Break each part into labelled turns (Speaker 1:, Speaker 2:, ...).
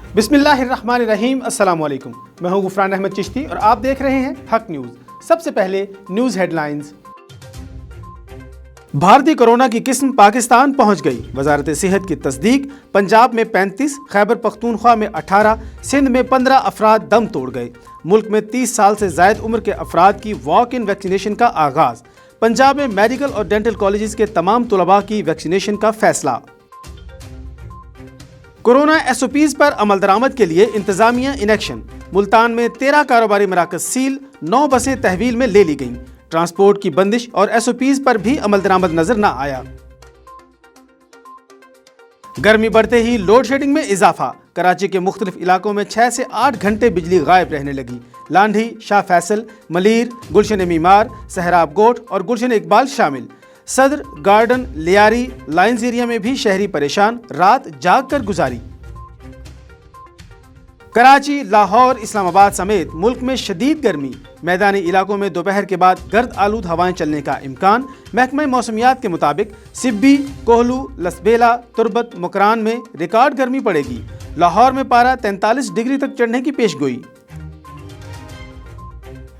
Speaker 1: बिस्मिल्लाहिर्रहमानिर्रहीम। अस्सलाम वालेकुम। मैं हूं गुफरान अहमद चिश्ती और आप देख रहे हैं हक न्यूज़। सबसे पहले न्यूज़ हेडलाइंस। भारतीय कोरोना की किस्म पाकिस्तान पहुंच गई, वजारत सेहत की तस्दीक। पंजाब में 35, खैबर पख्तूनख्वा में 18, सिंध में 15 अफराद दम तोड़ गए। मुल्क में 30 साल से ज़ायद उम्र के अफराद की वॉक इन वैक्सीनेशन का आगाज़। पंजाब में मेडिकल और डेंटल कॉलेजेस के तमाम तुलबा की वैक्सीनेशन का फैसला। कोरोना SOPs पर अमल दरामद के लिए इंतजामिया इन एक्शन। मुल्तान में 13 कारोबारी मराकज़ सील, 9 बसें तहवील में ले ली गईं। ट्रांसपोर्ट की बंदिश और SOPs पर भी अमल दरामद नजर न आया। गर्मी बढ़ते ही लोड शेडिंग में इजाफा। कराची के मुख्तलिफ इलाकों में 6 से 8 घंटे बिजली गायब रहने लगी। लांढी, शाह फैसल, मलीर, गुलशन मीमार, सहराब गोट और गुलशन इकबाल शामिल। सदर, गार्डन, लियारी, लाइन्स एरिया में भी शहरी परेशान, रात जाग कर गुजारी। कराची, लाहौर, इस्लामाबाद समेत मुल्क में शदीद गर्मी। मैदानी इलाकों में दोपहर के बाद गर्द आलूद हवाएं चलने का इम्कान। महकमा मौसमियात के मुताबिक सिब्बी, कोहलू, लसबेला, तुरबत, मुकरान में रिकॉर्ड गर्मी पड़ेगी। लाहौर में पारा 43 डिग्री तक चढ़ने की पेशगोई।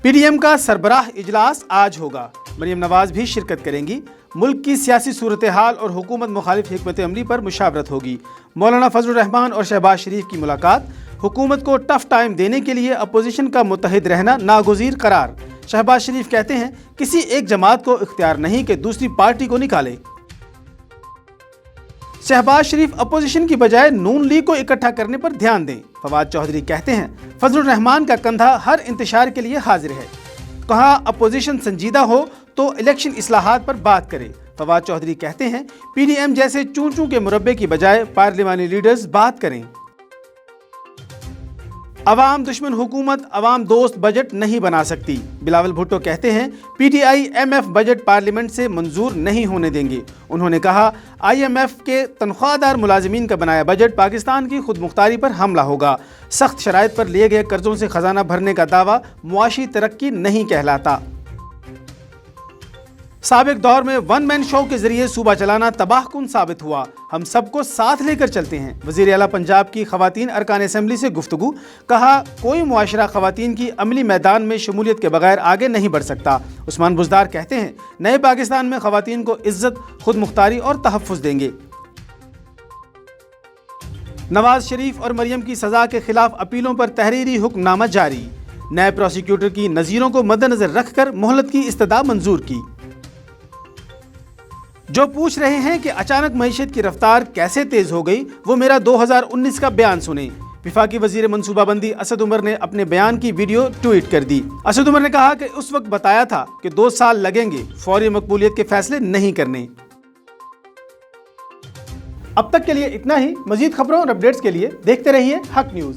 Speaker 1: PDM का सरबराह इजलास आज होगा। मरियम नवाज भी शिरकत करेंगी। मुल्क की सियासी सूरत हाल और हुकूमत मुखालिफ हिकमत अमली पर मुशावरत होगी। मौलाना फजलुर रहमान और शहबाज शरीफ की मुलाकात। हुकूमत को टफ टाइम देने के लिए अपोजिशन का मुत्तहिद रहना नागुज़ीर करार। शहबाज शरीफ कहते हैं किसी एक जमात को इख्तियार नहीं कि दूसरी पार्टी को निकाले। शहबाज शरीफ अपोजिशन की बजाय नून लीग को इकट्ठा करने पर ध्यान दें। फवाद चौधरी कहते हैं फजलुर रहमान का कंधा हर इंतशार के लिए हाजिर है। कहा अपोजिशन संजीदा हो तो इलेक्शन इस्लाहात पर बात करे। फवाद चौधरी कहते हैं PDM जैसे चूं चूं के मुरब्बे की बजाय पार्लिमानी लीडर्स बात करें। अवाम दुश्मन हुकूमत अवाम दोस्त बजट नहीं बना सकती। बिलावल भुट्टो कहते हैं PTI MF बजट पार्लियामेंट से मंजूर नहीं होने देंगे। उन्होंने कहा IMF के तनख्वाहदार मुलाजिमीन का बनाया बजट पाकिस्तान की खुद मुख्तारी पर हमला होगा। सख्त शराइत पर लिए गए कर्जों से खजाना भरने का दावा मुआशी तरक्की नहीं कहलाता। साबिक दौर में वन मैन शो के जरिए सूबा चलाना तबाहकुन साबित हुआ। हम सबको साथ लेकर चलते हैं। वज़ीर आला पंजाब की खवातीन अरकान असेंबली से गुफ्तगू। कहा कोई मुआशरा खवातीन की अमली मैदान में शमूलियत के बगैर आगे नहीं बढ़ सकता। उस्मान बुज़दार कहते हैं नए पाकिस्तान में खवातीन को इज्जत, खुद मुख्तारी और तहफ़्फ़ुज़ देंगे। नवाज शरीफ और मरियम की सज़ा के खिलाफ अपीलों पर तहरीरी हुक्मनामा जारी। नए प्रोसिक्यूटर की नज़ीरों को मद्देनज़र रखकर मोहलत की इस्तदा मंजूर की। जो पूछ रहे हैं कि अचानक मईशत की रफ्तार कैसे तेज हो गई, वो मेरा 2019 का बयान सुने। विफाकी वजीर मनसूबाबंदी असद उमर ने अपने बयान की वीडियो ट्वीट कर दी। असद उमर ने कहा कि उस वक्त बताया था कि 2 साल लगेंगे, फौरी मकबूलियत के फैसले नहीं करने। अब तक के लिए इतना ही। मजीद खबरों और अपडेट्स के लिए देखते रहिए हक न्यूज़।